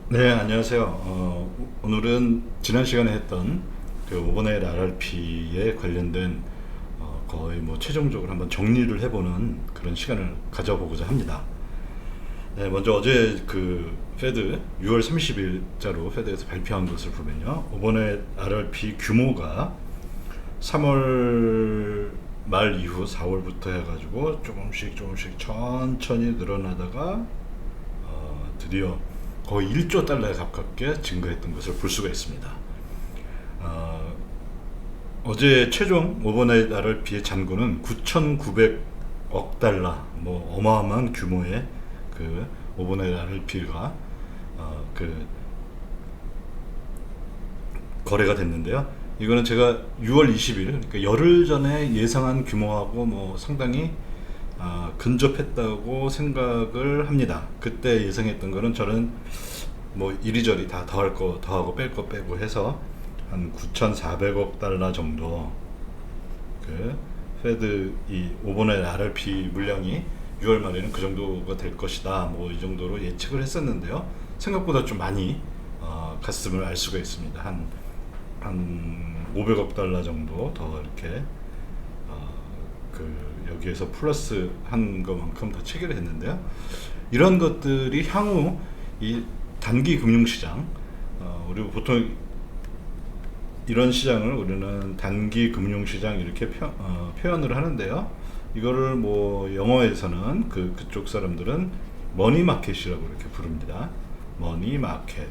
네, 안녕하세요. 오늘은 지난 시간에 했던 그 오버나잇 RRP에 관련된 거의 뭐 최종적으로 한번 정리를 해보는 그런 시간을 가져보고자 합니다. 네, 먼저 어제 그 페드 6월 30일자로 페드에서 발표한 것을 보면요, 오버나잇 RRP 규모가 3월 말 이후 4월부터 해가지고 조금씩 천천히 늘어나다가 드디어 거의 1조 달러에 가깝게 증가했던 것을 볼 수가 있습니다. 어, 어제 최종 오버나잇 RRP의 잔고는 9,900억 달러, 뭐 어마어마한 규모의 그 오버나잇 RRP가 그 거래가 됐는데요. 이거는 제가 6월 20일, 그러니까 열흘 전에 예상한 규모하고 뭐 상당히 근접했다고 생각을 합니다. 그때 예상했던 거는 저는 뭐 이리저리 다 더할 거 더하고 뺄 거 빼고 해서 한 9,400억 달러 정도 그 페드 이 오버나잇 RRP 물량이 6월 말에는 그 정도가 될 것이다. 뭐 이 정도로 예측을 했었는데요. 생각보다 좀 많이 갔음을 알 수가 있습니다. 한 500억 달러 정도 더 이렇게 그 여기에서 플러스 한 것만큼 더 체결을 했는데요. 이런 것들이 향후 이 단기 금융시장, 우리 보통 이런 시장을 우리는 단기 금융시장 이렇게 표현을 하는데요. 이거를 뭐 영어에서는 그쪽 사람들은 머니마켓이라고 이렇게 부릅니다. 머니마켓.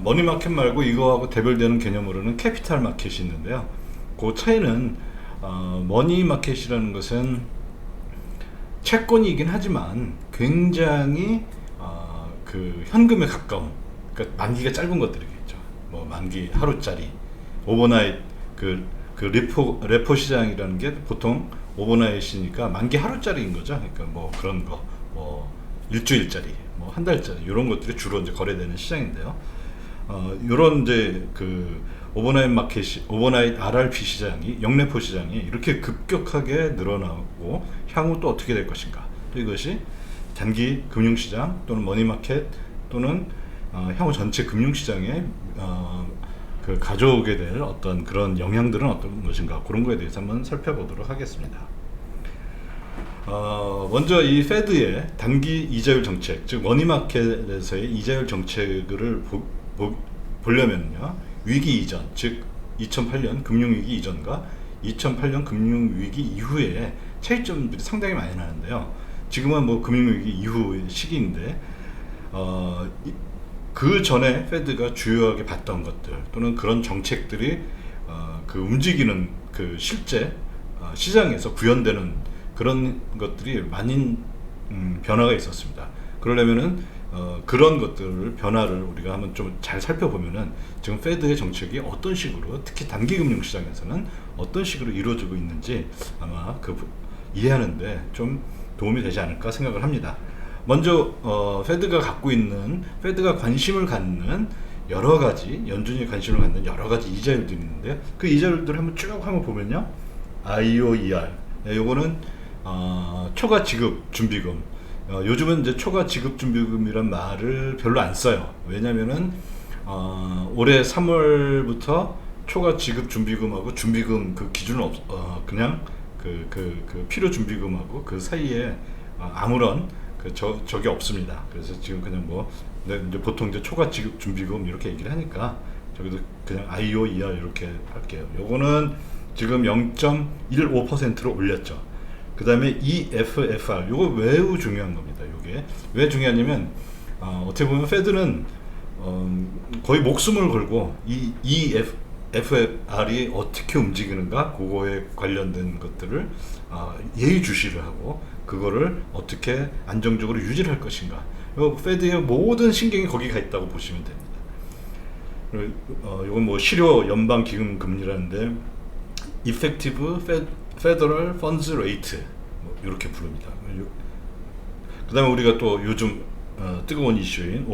머니마켓 말고 이거하고 대별되는 개념으로는 캐피탈 마켓이 있는데요. 그 차이는 머니마켓이라는 것은 채권이긴 하지만 굉장히 그 현금에 가까운, 그러니까 만기가 짧은 것들이겠죠. 뭐 만기 하루짜리, 오버나잇 그 레포 시장이라는 게 보통 오버나잇이니까 만기 하루짜리인 거죠. 그러니까 뭐 그런 거, 뭐 일주일짜리, 뭐 한 달짜리 이런 것들이 주로 이제 거래되는 시장인데요. 요런 이제 그 오버나잇 마켓이, 오버나잇 RRP 시장이, 영래포 시장이 이렇게 급격하게 늘어나고 향후 또 어떻게 될 것인가, 또 이것이 단기 금융시장 또는 머니마켓 또는 향후 전체 금융시장에 그 가져오게 될 어떤 그런 영향들은 어떤 것인가, 그런 거에 대해서 한번 살펴보도록 하겠습니다. 먼저 이 페드의 단기 이자율 정책, 즉 머니마켓에서의 이자율 정책을 보려면요, 위기 이전, 즉 2008년 금융위기 이전과 2008년 금융위기 이후에 차이점들이 상당히 많이 나는데요. 지금은 뭐 금융위기 이후의 시기인데 그 전에 페드가 주요하게 봤던 것들 또는 그런 정책들이 그 움직이는 그 실제 시장에서 구현되는 그런 것들이 많은 변화가 있었습니다. 그러려면은 그런 것들을 변화를 우리가 한번 좀 잘 살펴보면은 지금 페드의 정책이 어떤 식으로, 특히 단기 금융 시장에서는 어떤 식으로 이루어지고 있는지 아마 이해하는데 좀 도움이 되지 않을까 생각을 합니다. 먼저 페드가 관심을 갖는 여러 가지, 연준이 관심을 갖는 여러 가지 이자율들이 있는데요. 그 이자율들을 한번 보면요, IOER, 요거는 초과 지급 준비금. 요즘은 이제 초과 지급 준비금이란 말을 별로 안 써요. 왜냐면은 올해 3월부터 초과 지급 준비금하고 준비금 그 기준은 그냥 그 필요 준비금하고 그 사이에 아무런 적이 없습니다. 그래서 지금 그냥 뭐 이제 보통 이제 초과 지급 준비금 이렇게 얘기를 하니까 저기도 그냥 IOER 이렇게 할게요. 요거는 지금 0.15%로 올렸죠. 그 다음에 EFFR, 요거 매우 중요한 겁니다. 요게 왜 중요하냐면 어떻게 보면 페드는 거의 목숨을 걸고 이 EFFR이 어떻게 움직이는가, 그거에 관련된 것들을 예의주시를 하고 그거를 어떻게 안정적으로 유지를 할 것인가, 페드의 모든 신경이 거기 가 있다고 보시면 됩니다. 이건 뭐 실효 연방 기금 금리라는데 Effective Federal Funds Rate, 뭐 이렇게 부릅니다. 그 다음에 우리가 또 요즘 뜨거운 이슈인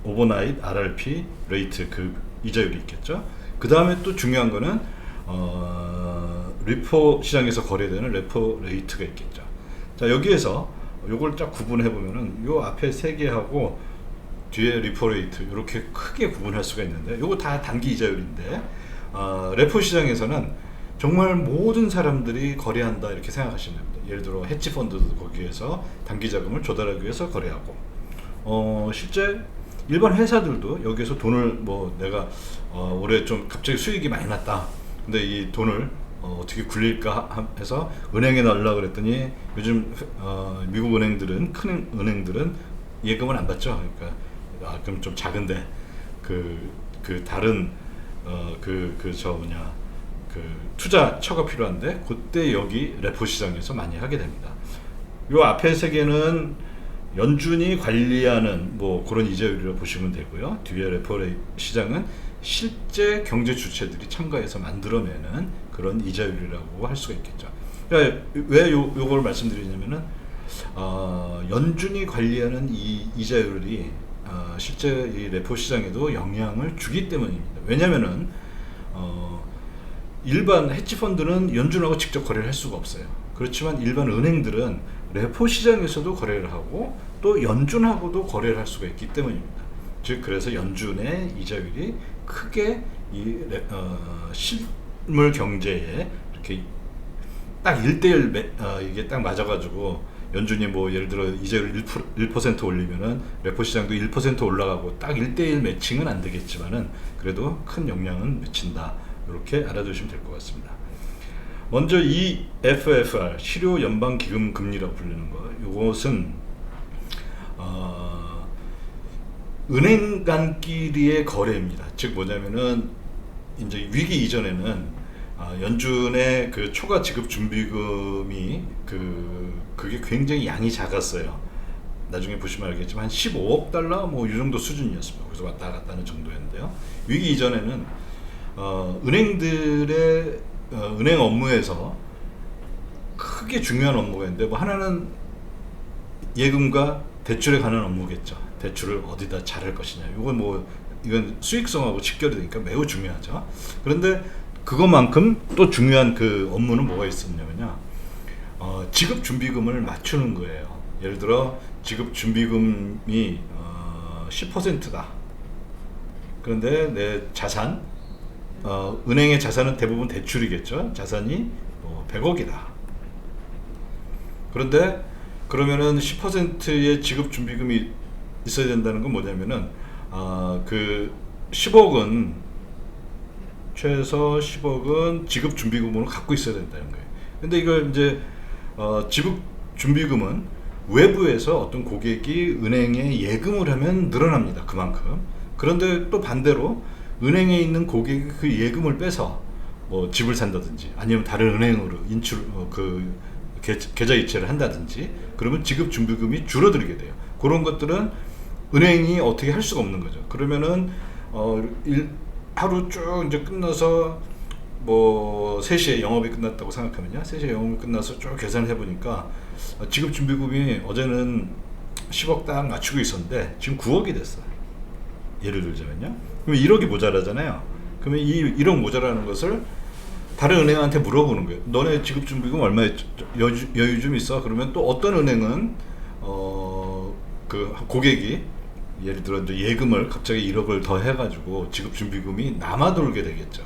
오버나잇 RRP 레이트, 그 이자율이 있겠죠. 그 다음에 또 중요한 거는 리포 시장에서 거래되는 레포 레이트가 있겠죠. 자, 여기에서 요걸 딱 구분해 보면은 요 앞에 세 개하고 뒤에 리포레이트 이렇게 크게 구분할 수가 있는데, 요거 다 단기 이자율인데 레포 시장에서는 정말 모든 사람들이 거래한다 이렇게 생각하시면 됩니다. 예를 들어 헤지 펀드도 거기에서 단기 자금을 조달하기 위해서 거래하고, 실제 일반 회사들도 여기에서 돈을 뭐 내가 올해 좀 갑자기 수익이 많이 났다, 근데 이 돈을 어떻게 굴릴까 해서 은행에 넣으려고 그랬더니 요즘 미국 은행들은, 큰 은행들은 예금을 안 받죠. 그러니까 그럼 좀 작은데 그 다른 투자처가 필요한데, 그때 여기 레포 시장에서 많이 하게 됩니다. 요 앞에 세 개는 연준이 관리하는 뭐 그런 이자율이라고 보시면 되고요. 뒤에 레포 시장은 실제 경제 주체들이 참가해서 만들어내는 그런 이자율이라고 할 수가 있겠죠. 그러니까 왜 요걸 말씀드리냐면은 연준이 관리하는 이 이자율이 실제 이 레포 시장에도 영향을 주기 때문입니다. 왜냐면은 일반 헤지 펀드는 연준하고 직접 거래를 할 수가 없어요. 그렇지만 일반 은행들은 레포 시장에서도 거래를 하고 또 연준하고도 거래를 할 수가 있기 때문입니다. 즉 그래서 연준의 이자율이 크게 이 실물 경제에 이렇게 딱 1대1 이게 딱 맞아가지고, 연준이 뭐 예를 들어 이자율 1% 올리면은 레포 시장도 1% 올라가고 딱 1대1 매칭은 안 되겠지만은 그래도 큰 영향은 미친다, 이렇게 알아두시면 될 것 같습니다. 먼저 이 FFR, 실효 연방 기금 금리라고 불리는 거, 이것은 은행 간끼리의 거래입니다. 즉 뭐냐면은 이제 위기 이전에는 연준의 그 초과 지급 준비금이 그게 굉장히 양이 작았어요. 나중에 보시면 알겠지만 한 15억 달러 뭐 이 정도 수준이었습니다. 그래서 왔다 갔다 하는 정도였는데요. 위기 이전에는 은행들의 은행 업무에서 크게 중요한 업무가 있는데, 뭐 하나는 예금과 대출에 관한 업무겠죠. 대출을 어디다 잘할 것이냐. 이건 수익성하고 직결이 되니까 매우 중요하죠. 그런데 그것만큼 또 중요한 그 업무는 뭐가 있었냐면요. 지급 준비금을 맞추는 거예요. 예를 들어 지급 준비금이 10%다. 그런데 내 자산, 은행의 자산은 대부분 대출이겠죠. 자산이 100억이다. 그런데 그러면은 10%의 지급 준비금이 있어야 된다는 건 뭐냐면은 그 10억은 최소 10억은 지급 준비금으로 갖고 있어야 된다는 거예요. 근데 이걸 이제 지급 준비금은 외부에서 어떤 고객이 은행에 예금을 하면 늘어납니다. 그만큼. 그런데 또 반대로 은행에 있는 고객이 그 예금을 빼서 뭐 집을 산다든지 아니면 다른 은행으로 계좌 이체를 한다든지, 그러면 지급 준비금이 줄어들게 돼요. 그런 것들은 은행이 어떻게 할 수가 없는 거죠. 그러면은 하루 쭉 이제 끝나서 뭐 3시에 영업이 끝났다고 생각하면요, 3시에 영업이 끝나서 쭉 계산을 해보니까 지급 준비금이 어제는 10억 딱 맞추고 있었는데 지금 9억이 됐어요. 예를 들자면요. 그러면 1억이 모자라잖아요. 그러면 이 1억 모자라는 것을 다른 은행한테 물어보는 거예요. 너네 지급 준비금 얼마에 여유 좀 있어? 그러면 또 어떤 은행은 그 고객이 예를 들어 이제 예금을 갑자기 1억을 더 해가지고 지급 준비금이 남아돌게 되겠죠.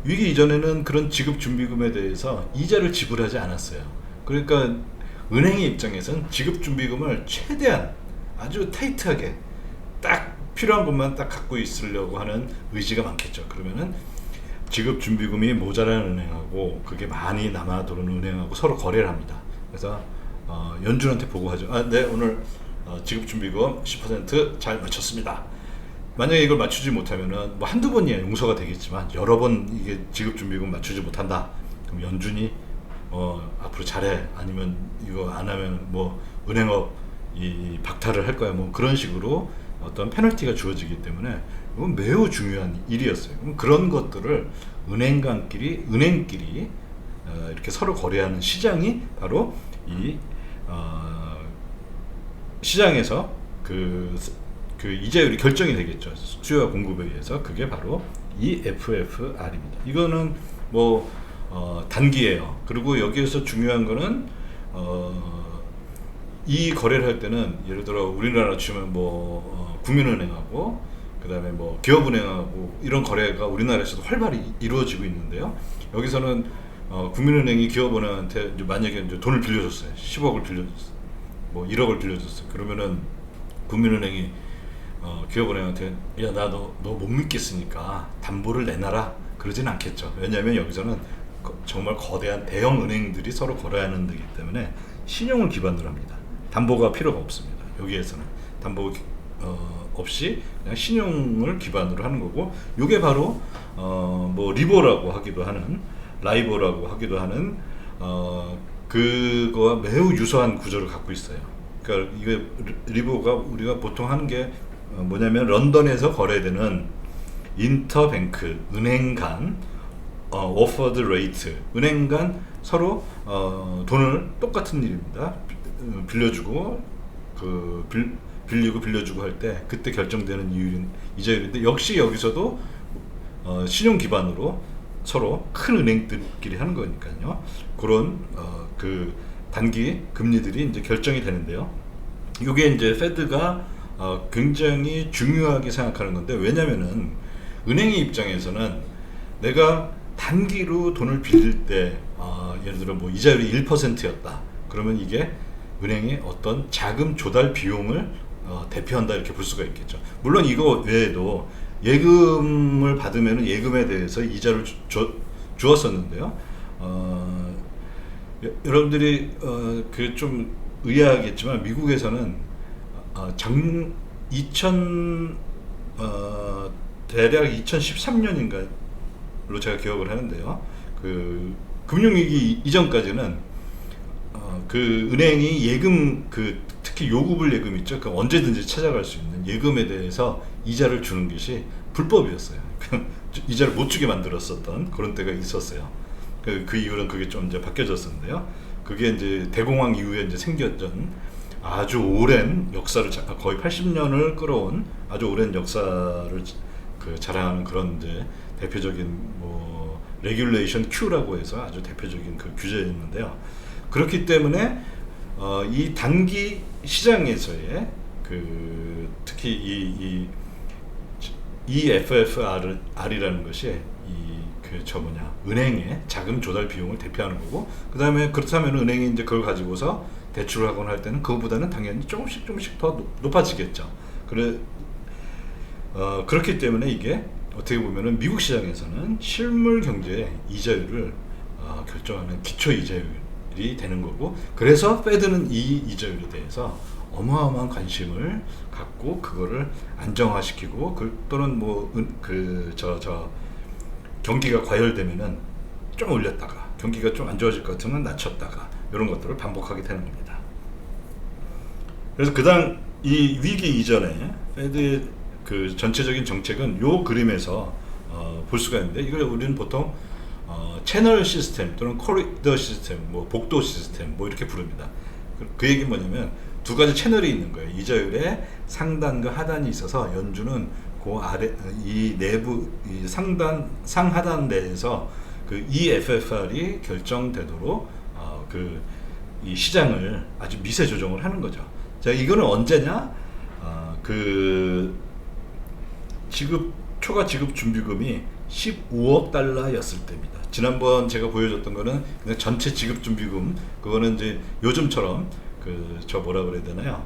위기 이전에는 그런 지급 준비금에 대해서 이자를 지불하지 않았어요. 그러니까 은행의 입장에서는 지급 준비금을 최대한 아주 타이트하게 딱 필요한 것만 딱 갖고 있으려고 하는 의지가 많겠죠. 그러면은 지급 준비금이 모자라는 은행하고 그게 많이 남아도는 은행하고 서로 거래를 합니다. 그래서 연준한테 보고하죠. 네, 오늘 지급 준비금 10% 잘 맞췄습니다. 만약에 이걸 맞추지 못하면은 뭐 한두 번이야 용서가 되겠지만, 여러 번 이게 지급 준비금 맞추지 못한다, 그럼 연준이 앞으로 잘해, 아니면 이거 안 하면 뭐 은행업 이 박탈을 할 거야, 뭐 그런 식으로 어떤 페널티가 주어지기 때문에 이건 매우 중요한 일이었어요. 그런 것들을 은행끼리 이렇게 서로 거래하는 시장이 바로 이 시장에서 그 이자율이 결정이 되겠죠. 수요와 공급에 의해서. 그게 바로 이 FFR입니다. 이거는 뭐 단기예요. 그리고 여기에서 중요한 거는 이 거래를 할 때는 예를 들어 우리나라 치면 뭐 국민은행하고 그다음에 뭐 기업은행하고 이런 거래가 우리나라에서도 활발히 이루어지고 있는데요. 여기서는 국민은행이 기업은행한테 이제 만약에 이제 돈을 빌려줬어요. 10억을 빌려줬어요. 뭐 1억을 빌려줬어요. 그러면은 국민은행이 기업은행한테 야 나 너 못 믿겠으니까 담보를 내놔라 그러진 않겠죠. 왜냐하면 여기서는 정말 거대한 대형 은행들이 서로 거래하는 데이기 때문에 신용을 기반으로 합니다. 담보가 필요가 없습니다. 여기에서는 담보 없이 그냥 신용을 기반으로 하는 거고, 이게 바로 뭐 리보라고 하기도 하는, 라이보라고 하기도 하는 그거와 매우 유사한 구조를 갖고 있어요. 그러니까 이게 리보가 우리가 보통 하는 게 뭐냐면 런던에서 거래되는 인터뱅크 은행 간 오퍼드 레이트, 은행 간 서로 돈을 똑같은 일입니다. 빌려주고 빌리고 빌려주고 할 때 그때 결정되는 이율인 이자율인데, 역시 여기서도 신용 기반으로 서로 큰 은행들끼리 하는 거니까요. 그런 그 단기 금리들이 이제 결정이 되는데요. 이게 이제 페드가 굉장히 중요하게 생각하는 건데, 왜냐면은 은행의 입장에서는 내가 단기로 돈을 빌릴 때 예를 들어 뭐 이자율이 1%였다. 그러면 이게 은행의 어떤 자금 조달 비용을 대표한다 이렇게 볼 수가 있겠죠. 물론 이거 외에도 예금을 받으면 예금에 대해서 이자를 주었었는데요. 여러분들이 그 좀 의아하겠지만 미국에서는 2000 대략 2013년인가로 제가 기억을 하는데요. 그 금융위기 이전까지는 그 은행이 예금, 그 특히 요구불 예금 있죠. 그 언제든지 찾아갈 수 있는 예금에 대해서 이자를 주는 것이 불법이었어요. 이자를 못 주게 만들었었던 그런 때가 있었어요. 그 이후는 그게 좀 이제 바뀌어졌었는데요. 그게 이제 대공황 이후에 이제 생겼던 아주 오랜 역사를, 거의 80년을 끌어온 아주 오랜 역사를 그 자랑하는 그런 이제 대표적인 뭐 레귤레이션 Q라고 해서 아주 대표적인 그 규제였는데요. 그렇기 때문에 이 단기 시장에서의 그 특히 이 EFFR이라는 것이 은행의 자금 조달 비용을 대표하는 거고, 그 다음에 그렇다면 은행이 이제 그걸 가지고서 대출을 하거나 할 때는 그거보다는 당연히 조금씩 더 높아지겠죠. 그렇기 때문에 이게 어떻게 보면은 미국 시장에서는 실물 경제의 이자율을 결정하는 기초 이자율이 되는 거고, 그래서 페드는 이 이자율에 대해서 어마어마한 관심을 갖고 그거를 안정화시키고, 또는 뭐 경기가 과열되면은 좀 올렸다가 경기가 좀 안 좋아질 것 같으면 낮췄다가 이런 것들을 반복하게 되는 겁니다. 그래서 그다음 이 위기 이전에 페드의 그 전체적인 정책은 요 그림에서 볼 수가 있는데, 이걸 우리는 보통 채널 시스템 또는 코리더 시스템, 뭐 복도 시스템 뭐 이렇게 부릅니다. 그 얘기는 뭐냐면 두 가지 채널이 있는 거예요. 이자율에 상단과 하단이 있어서 연준은 그 아래 이 내부 이 상하단 내에서 그 EFFR이 결정되도록 이 시장을 아주 미세 조정을 하는 거죠. 자, 이거는 언제냐? 초과 지급 준비금이 15억 달러였을 때입니다. 지난번 제가 보여줬던 거는 그냥 전체 지급 준비금, 그거는 이제 요즘처럼 뭐라 그래야 되나요?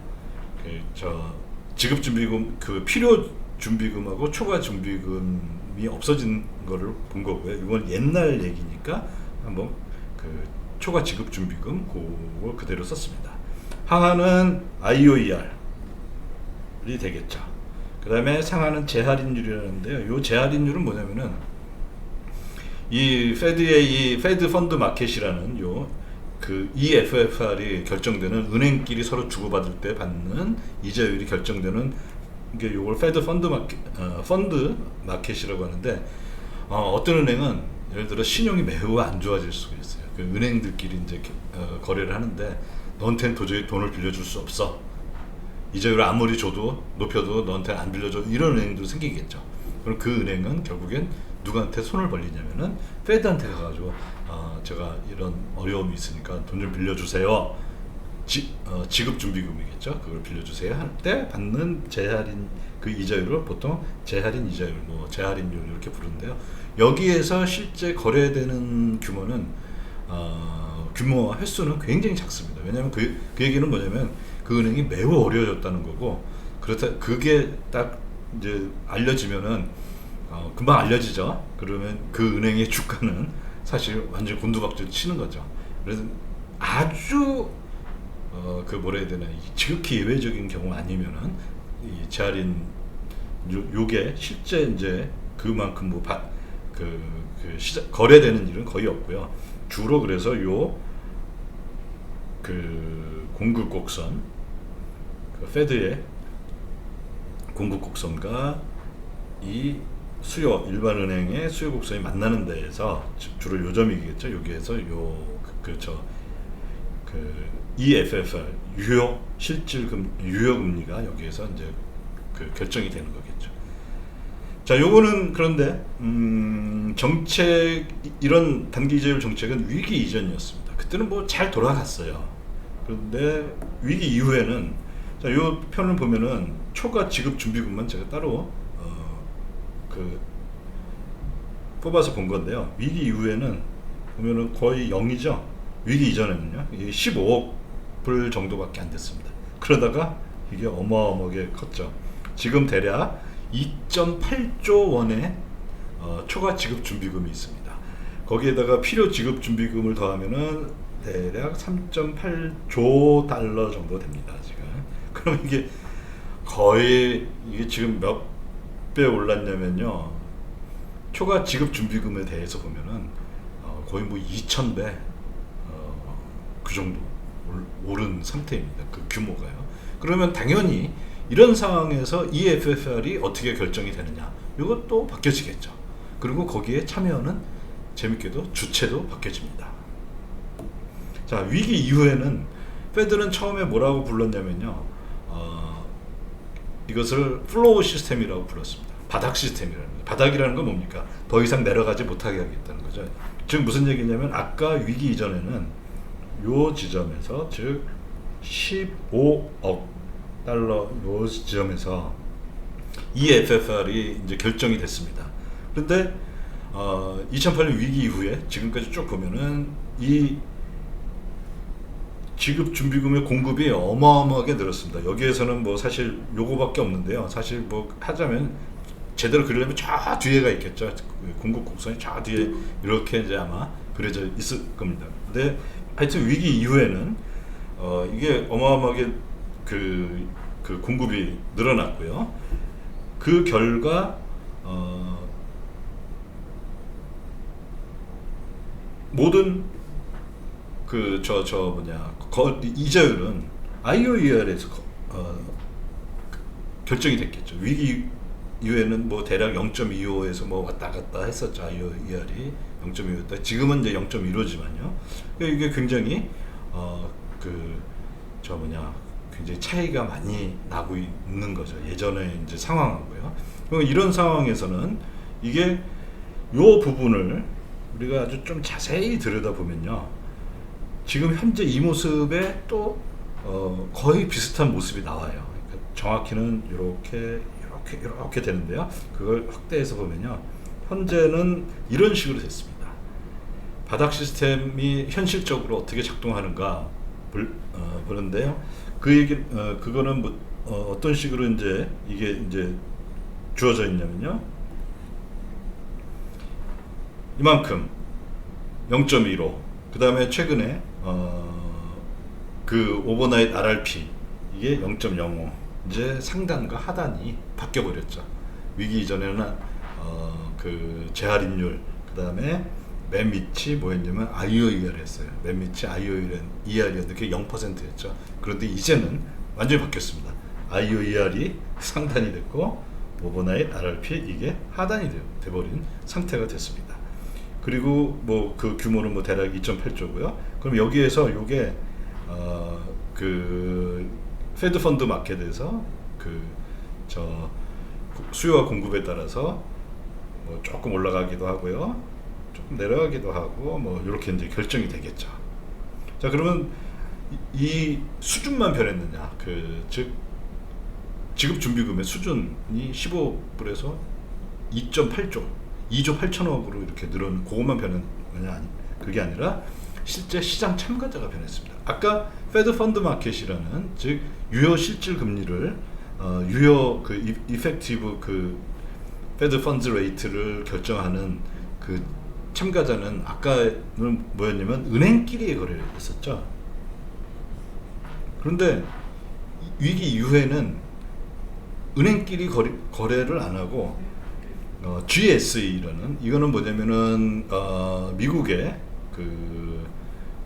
지급 준비금, 필요 준비금하고 초과 준비금이 없어진 거를 본 거고요. 이건 옛날 얘기니까 한번 초과 지급 준비금 그걸 그대로 썼습니다. 하한은 IOER이 되겠죠. 그 다음에 상한은 재할인율이라는데요. 이 재할인율은 뭐냐면은 이 페드 펀드 마켓이라는 EFFR이 결정되는, 은행끼리 서로 주고받을 때 받는 이자율이 결정되는 게 요걸 페드 펀드 마켓이라고 하는데, 어떤 은행은 예를 들어 신용이 매우 안 좋아질 수가 있어요. 그 은행들끼리 이제 거래를 하는데 너한테는 도저히 돈을 빌려줄 수 없어. 이자율을 아무리 높여도 너한테는 안 빌려줘. 이런 은행도 생기겠죠. 그럼 그 은행은 결국엔 누구한테 손을 벌리냐면은 페드한테 가가지고 제가 이런 어려움이 있으니까 돈 좀 빌려주세요. 지급 준비금이겠죠. 그걸 빌려주세요 할 때 받는 재할인 그 이자율을 보통 재할인 이자율, 뭐 재할인율 이렇게 부르는데요. 여기에서 실제 거래되는 규모는 규모와 횟수는 굉장히 작습니다. 왜냐하면 그 얘기는 뭐냐면 그 은행이 매우 어려워졌다는 거고, 그렇다 그게 딱 이제 알려지면은 금방 알려지죠. 그러면 그 은행의 주가는 사실 완전 곤두박질 치는 거죠. 그래서 아주 그 뭐라 해야 되나, 지극히 예외적인 경우 아니면은 이 재할인 요게 실제 이제 그만큼 뭐 거래되는 일은 거의 없고요. 주로 그래서 요 그 공급 곡선, 그 페드의 공급 곡선과 이 수요, 일반 은행의 수요 곡선이 만나는 데에서 주로 요점이겠죠. 여기에서 EFFR 유효 금리가 여기에서 이제 그 결정이 되는 거겠죠. 자, 요거는 그런데 정책, 이런 단기 이자율 정책은 위기 이전이었습니다. 그때는 뭐 잘 돌아갔어요. 그런데 위기 이후에는, 자, 요 편을 보면은 초과 지급 준비금만 제가 따로 뽑아서 본 건데요. 위기 이후에는 보면은 거의 0이죠. 위기 이전에는요, 이게 15억 불 정도밖에 안 됐습니다. 그러다가 이게 어마어마하게 컸죠. 지금 대략 2.8조 원의 초과 지급 준비금이 있습니다. 거기에다가 필요 지급 준비금을 더하면은 대략 3.8조 달러 정도 됩니다. 지금. 그럼 이게 거의, 이게 지금 몇 배 올랐냐면요, 초과 지급 준비금에 대해서 보면은 거의 뭐 2,000배 그 정도 오른 상태입니다. 그 규모가요. 그러면 당연히 이런 상황에서 EFFR이 어떻게 결정이 되느냐, 이것도 바뀌어지겠죠. 그리고 거기에 참여하는, 재밌게도 주체도 바뀌어집니다. 자, 위기 이후에는 페드는 처음에 뭐라고 불렀냐면요, 이것을 플로우 시스템이라고 불렀습니다. 바닥 시스템이라는 거죠. 바닥이라는 건 뭡니까? 더 이상 내려가지 못하게 하겠다는 거죠. 즉 무슨 얘기냐면, 아까 위기 이전에는 요 지점에서, 즉 15억 달러 요 지점에서 EFFR이 이제 결정이 됐습니다. 그런데 2008년 위기 이후에 지금까지 쭉 보면은 이 지급 준비금의 공급이 어마어마하게 늘었습니다. 여기에서는 뭐 사실 요거밖에 없는데요. 사실 뭐 하자면 제대로 그리려면 저 뒤에가 있겠죠. 공급 곡선이 저 뒤에 이렇게 이제 아마 그려져 있을 겁니다. 근데 하여튼 위기 이후에는 이게 어마어마하게 그 공급이 늘어났고요. 그 결과 모든 이자율은 IOER에서 결정이 됐겠죠. 위기 이후에는 뭐 대략 0.25에서 뭐 왔다 갔다 했었죠. IOER이 0.25였다. 지금은 이제 0.15지만요. 이게 굉장히 굉장히 차이가 많이 나고 있는 거죠. 예전에 이제 상황하고요. 이런 상황에서는 이게 요 부분을 우리가 아주 좀 자세히 들여다보면요, 지금 현재 이 모습에 또 거의 비슷한 모습이 나와요. 그러니까 정확히는 이렇게 되는데요. 그걸 확대해서 보면요, 현재는 이런 식으로 됐습니다. 바닥 시스템이 현실적으로 어떻게 작동하는가 보는데요. 그거는 뭐 어떤 식으로 이제 이게 이제 주어져 있냐면요, 이만큼 0.15, 그 다음에 최근에 그 오버나잇 RRP 이게 0.05, 이제 상단과 하단이 바뀌어 버렸죠. 위기 이전에는 그 재할인율, 그 다음에 맨 밑이 뭐였냐면 IOER였어요. 맨 밑이 IOER이었는데 그게 0%였죠. 그런데 이제는 완전히 바뀌었습니다. IOER이 상단이 됐고 오버나잇 RRP 이게 하단이 돼버린 상태가 됐습니다. 그리고 뭐 그 규모는 뭐 대략 2.8조고요. 그럼 여기에서 요게 그 페드 펀드 마켓에서 수요와 공급에 따라서 뭐 조금 올라가기도 하고요, 조금 내려가기도 하고, 뭐 이렇게 이제 결정이 되겠죠. 자, 그러면 이 수준만 변했느냐, 즉 지급준비금의 수준이 15불에서 2.8조 2조 8천억으로 이렇게 늘어는 그것만 변했느냐, 그게 아니라 실제 시장 참가자가 변했습니다. 아까 페드 펀드 마켓이라는, 즉 유효 실질 금리를 유효 이펙티브 페드 펀드 레이트를 결정하는 참가자는 아까는 뭐였냐면 은행끼리의 거래를 했었죠. 그런데 위기 이후에는 은행끼리 거래를 안 하고 GSE라는, 이거는 뭐냐면은 미국의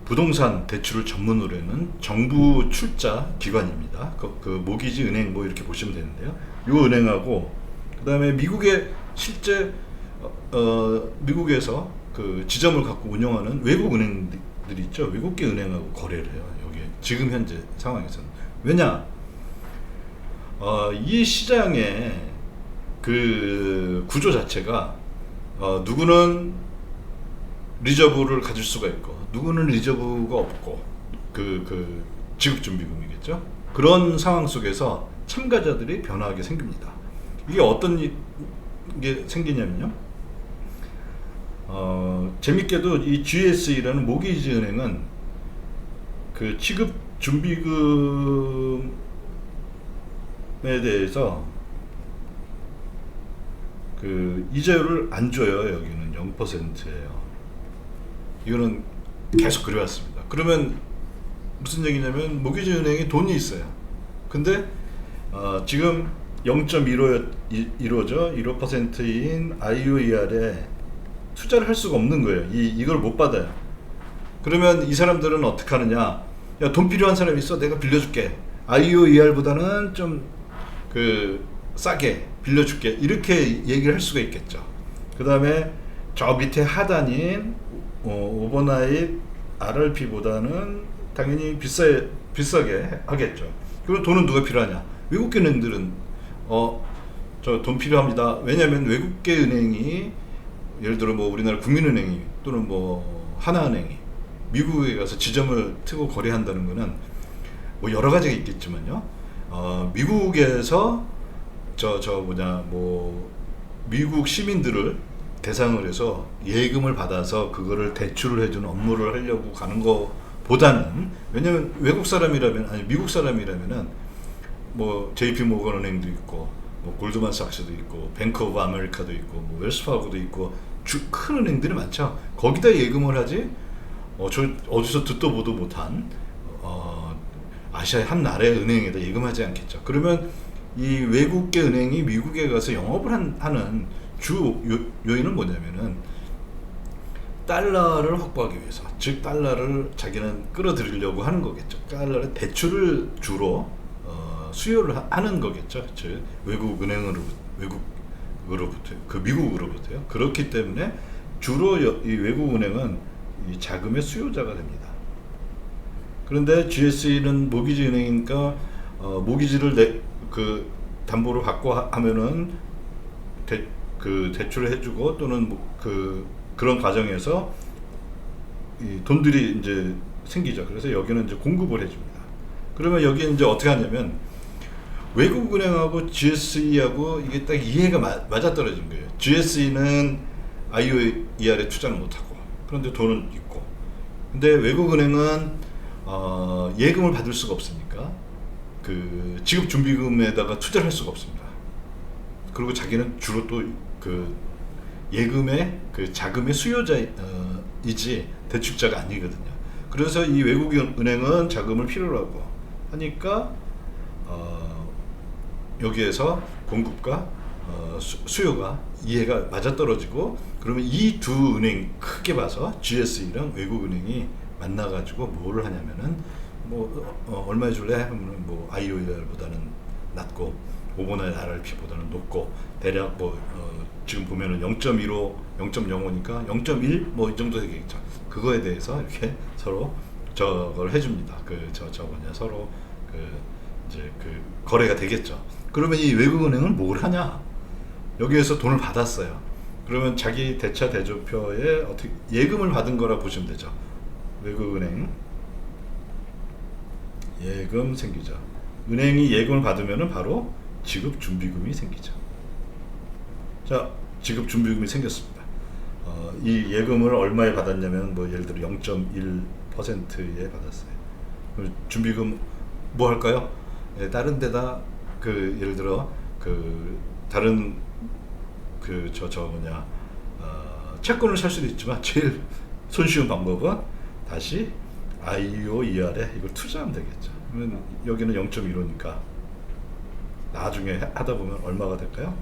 부동산 대출을 전문으로 하는 정부 출자 기관입니다. 모기지 은행 뭐 이렇게 보시면 되는데요. 요 은행하고 그다음에 미국의 실제 미국에서 지점을 갖고 운영하는 외국 은행들이 있죠. 외국계 은행하고 거래를 해요. 여기 지금 현재 상황에서는. 왜냐? 이 시장의 구조 자체가 누구는 리저브를 가질 수가 있고 누구는 리저브가 없고 지급준비금이겠죠. 그런 상황 속에서 참가자들이 변화하게 생깁니다. 이게 어떤 게 생기냐면요. 재밌게도 이 GSE라는 모기지 은행은 지급준비금에 대해서 이자율을 안 줘요. 여기는 0%예요. 이거는 계속 그래왔습니다. 그러면 무슨 얘기냐면 모기지 은행에 돈이 있어요. 근데 지금 0.15죠. 15%인 IOER에 투자를 할 수가 없는 거예요. 이걸 못 받아요. 그러면 이 사람들은 어떻게 하느냐? 야, 돈 필요한 사람 있어? 내가 빌려줄게. IOER보다는 좀 싸게 빌려줄게. 이렇게 얘기를 할 수가 있겠죠. 그 다음에 저 밑에 하단인 오버나잇 RRP보다는 당연히 비싸게 하겠죠. 그럼 돈은 누가 필요하냐? 외국계 은행들은 저 돈 필요합니다. 왜냐하면 외국계 은행이 예를 들어 뭐 우리나라 국민은행이 또는 뭐 하나은행이 미국에 가서 지점을 트고 거래한다는 거는 뭐 여러 가지가 있겠지만요. 미국에서 미국 시민들을 대상으로 해서 예금을 받아서 그거를 대출을 해주는 업무를 하려고 가는 거보다는, 왜냐면 미국 사람이라면은 뭐 JP 모건 은행도 있고 뭐 골드만삭스도 있고 뱅크 오브 아메리카도 있고 뭐 웰스파고도 있고 큰 은행들이 많죠. 거기다 예금을 하지 저 어디서 듣도 보도 못한 아시아의 한 나라의 은행에다 예금하지 않겠죠. 그러면 이 외국계 은행이 미국에 가서 영업을 하는 주 요인은 뭐냐면은 달러를 확보하기 위해서, 즉 달러를 자기는 끌어들이려고 하는 거겠죠. 달러를 대출을 주로 수요를 하는 거겠죠. 즉 외국 은행으로부터 미국으로부터요. 그렇기 때문에 주로 이 외국 은행은 이 자금의 수요자가 됩니다. 그런데 GSE는 모기지 은행이니까 모기지를 담보로 받고 하면은 대출을 해주고 또는 그런 과정에서 이 돈들이 이제 생기죠. 그래서 여기는 이제 공급을 해줍니다. 그러면 여기 이제 어떻게 하냐면 외국 은행하고 GSE하고 이게 딱 이해가 맞아떨어진 거예요. GSE는 IOER에 투자를 못하고 그런데 돈은 있고, 근데 외국 은행은 예금을 받을 수가 없으니까 지급준비금에다가 투자를 할 수가 없습니다. 그리고 자기는 주로 또 예금의 자금의 수요자이지 대출자가 아니거든요. 그래서 이 외국 은행은 자금을 필요로 하고 하니까 여기에서 공급과 수요가 이해가 맞아떨어지고, 그러면 이 두 은행 크게 봐서 GSE랑 외국 은행이 만나가지고 뭐를 하냐면은 얼마 줄래? 하면 뭐 IOER보다는 낮고 오버나잇 RRP보다는 높고 대략 지금 보면은 0.15, 0.05니까 0.1 뭐 이 정도 되겠죠. 그거에 대해서 이렇게 서로 저걸 해줍니다. 서로 이제 거래가 되겠죠. 그러면 이 외국은행은 뭘 하냐? 여기에서 돈을 받았어요. 그러면 자기 대차 대조표에 어떻게 예금을 받은 거라 보시면 되죠. 외국은행 예금 생기죠. 은행이 예금을 받으면 바로 지급 준비금이 생기죠. 자, 지급 준비금이 생겼습니다. 이 예금을 얼마에 받았냐면 뭐 예를 들어 0.1%에 받았어요. 그럼 준비금 뭐 할까요? 다른 데다 그 예를 들어 그 다른 그 저 뭐냐 채권을 살 수도 있지만 제일 손쉬운 방법은 다시 IOER에 이걸 투자하면 되겠죠. 그러면 여기는 0.15니까 나중에 하다 보면 얼마가 될까요?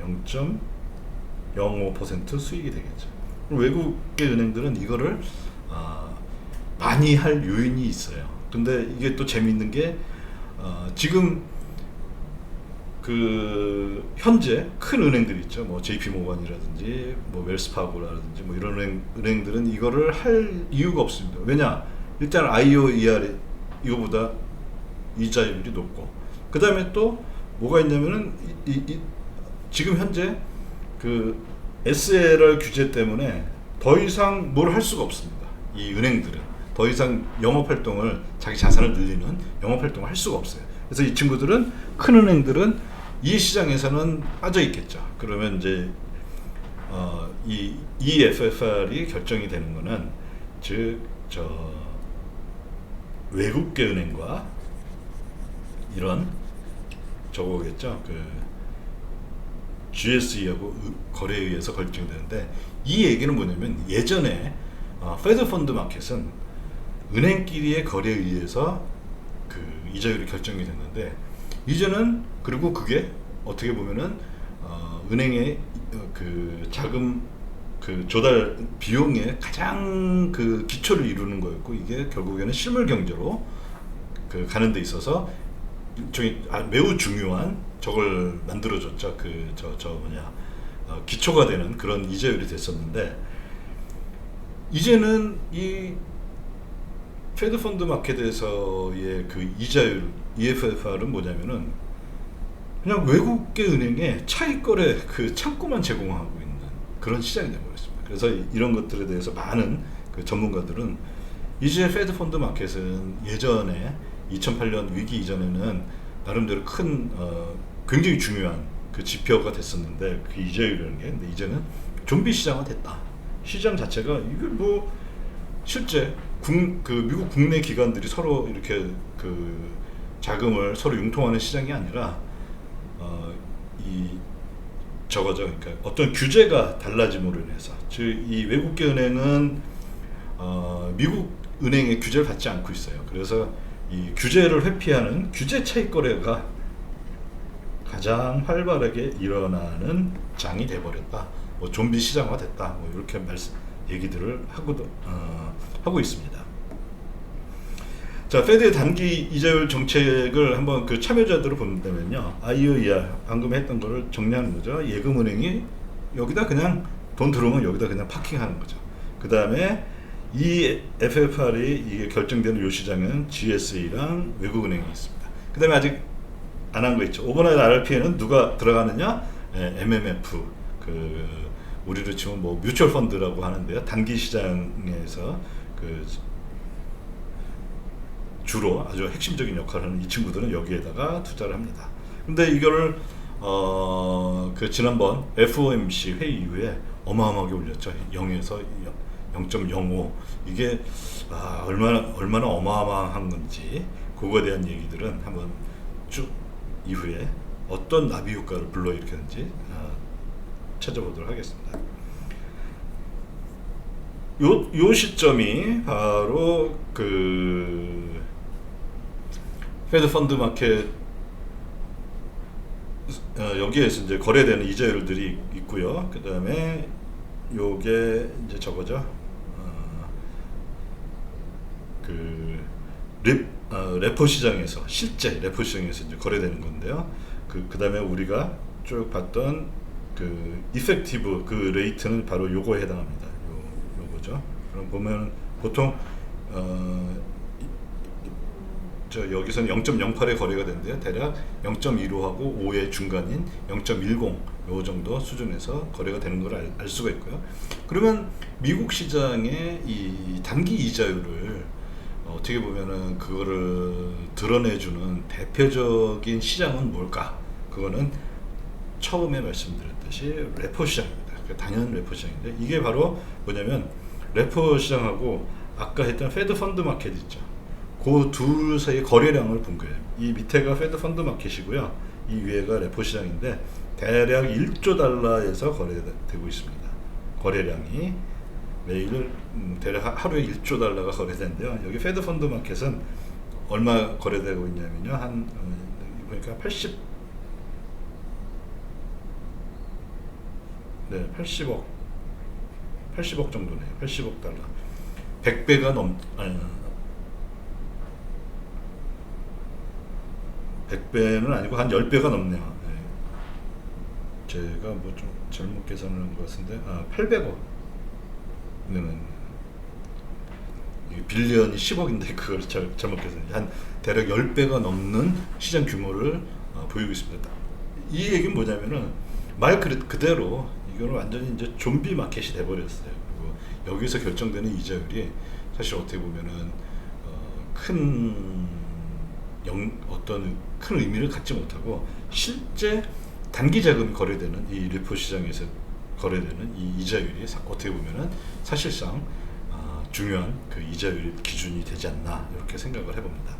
0.05% 수익이 되겠죠. 외국의 은행들은 이거를 많이 할 요인이 있어요. 근데 이게 또 재밌는 게 지금 그 현재 큰 은행들 있죠. 뭐 JP 모건이라든지 뭐 웰스파고라든지 뭐 이런 은행들은 이거를 할 이유가 없습니다. 왜냐? 일단 IOER 이거보다 이자율이 높고 그다음에 또 뭐가 있냐면은 지금 현재 그 SLR 규제 때문에 더 이상 뭘 할 수가 없습니다. 이 은행들은 더 이상 영업 활동을 자기 자산을 늘리는 영업 활동을 할 수가 없어요. 그래서 이 친구들은 큰 은행들은 이 시장에서는 빠져 있겠죠. 그러면 이제 이 EFFR이 결정이 되는 거는 즉 외국계 은행과 이런 저거겠죠. 그 GSE하고 거래에 의해서 결정되는데 이 얘기는 뭐냐면 예전에 페드 펀드 마켓은 은행끼리의 거래에 의해서 그 이자율이 결정이 됐는데 이제는 그리고 그게 어떻게 보면은 은행의 그 자금 그 조달 비용의 가장 그 기초를 이루는 거였고 이게 결국에는 실물 경제로 그 가는 데 있어서 저기 매우 중요한 저걸 만들어줬죠. 그 뭐냐 기초가 되는 그런 이자율이 됐었는데 이제는 이 페드 펀드 마켓에서의 그 이자율 EFFR은 뭐냐면은 그냥 외국계 은행의 차익거래 그 창구만 제공하고 있는 그런 시장이 되어버렸습니다. 그래서 이런 것들에 대해서 많은 그 전문가들은 이제 페드 펀드 마켓은 예전에 2008년 위기 이전에는 나름대로 큰 굉장히 중요한 그 지표가 됐었는데 그 이자율이라는 게 근데 이제는 좀비 시장화 됐다. 시장 자체가 이게 뭐 실제 그 미국 국내 기관들이 서로 이렇게 그 자금을 서로 융통하는 시장이 아니라 이 저거죠. 그러니까 어떤 규제가 달라짐으로 인해서 즉 이 외국계 은행은 미국 은행의 규제를 받지 않고 있어요. 그래서 이 규제를 회피하는 규제 차익 거래가 가장 활발하게 일어나는 장이 돼버렸다. 뭐 좀비 시장화 됐다. 뭐 이렇게 얘기들을 하고 있습니다. 자, 페드의 단기 이자율 정책을 한번 그 참여자들을 본다면요, IOER 방금 했던 거를 정리하는 거죠. 예금은행이 여기다 그냥 돈 들어오면 여기다 그냥 파킹하는 거죠. 그 다음에 이 FFR이 이게 결정되는 요 시장은 GSE랑 외국은행이 있습니다. 그 다음에 아직 안 한 거 있죠. 오버나이트 RRP에는 누가 들어가느냐? MMF 그 우리로 치면 뭐 뮤추얼 펀드라고 하는데요. 단기 시장에서 그 주로 아주 핵심적인 역할을 하는 이 친구들은 여기에다가 투자를 합니다. 근데 이거를 그 지난번 FOMC 회의 이후에 어마어마하게 올렸죠. 0에서 0.05 이게 얼마나 어마어마한 건지 그거에 대한 얘기들은 한번 쭉 이후에 어떤 나비 효과를 불러일으켰는지 찾아보도록 하겠습니다. 요 시점이 바로 그 페드 펀드 마켓 여기에서 이제 거래되는 이자율들이 있고요. 그 다음에 요게 이제 저거죠. 그 레포 시장에서 실제 레포 시장에서 이제 거래되는 건데요. 그 다음에 우리가 쭉 봤던 그 이펙티브 그 레이트는 바로 요거에 해당합니다. 요거죠. 그럼 보면 보통 여기서는 0.08의 거래가 되는데요. 대략 0.15하고 5의 중간인 0.10 요 정도 수준에서 거래가 되는 걸 알 수가 있고요. 그러면 미국 시장의 이 단기 이자율을 어떻게 보면은 그거를 드러내주는 대표적인 시장은 뭘까? 그거는 처음에 말씀드렸듯이 레포 시장입니다. 당연 레포 시장인데 이게 바로 뭐냐면 레포 시장하고 아까 했던 페드 펀드 마켓 있죠. 그 둘 사이 거래량을 본 거예요. 이 밑에가 페드 펀드 마켓이고요. 이 위에가 레포 시장인데 대략 1조 달러에서 거래되고 있습니다. 거래량이 매일 대략 하루에 1조 달러가 거래되는데요. 여기 페드 펀드 마켓은 얼마 거래되고 있냐면요. 한 그러니까 80억 정도네요. 80억 달러. 100배가 아니, 100배는 아니고 한 10배가 넘네요. 네. 제가 뭐 좀 잘못 계산을 한 것 같은데 800억. 이게 빌리언이 10억인데 그걸 잘못 계산. 한 대략 10배가 넘는 시장 규모를 보이고 있습니다. 이 얘기는 뭐냐면은 말 그대로 이거는 완전히 이제 좀비 마켓이 돼버렸어요. 그리고 여기서 결정되는 이자율이 사실 어떻게 보면은 어떤 큰 의미를 갖지 못하고 실제 단기 자금이 거래되는 이 레포 시장에서 거래되는 이 이자율이 어떻게 보면은 사실상 중요한 그 이자율 기준이 되지 않나 이렇게 생각을 해봅니다.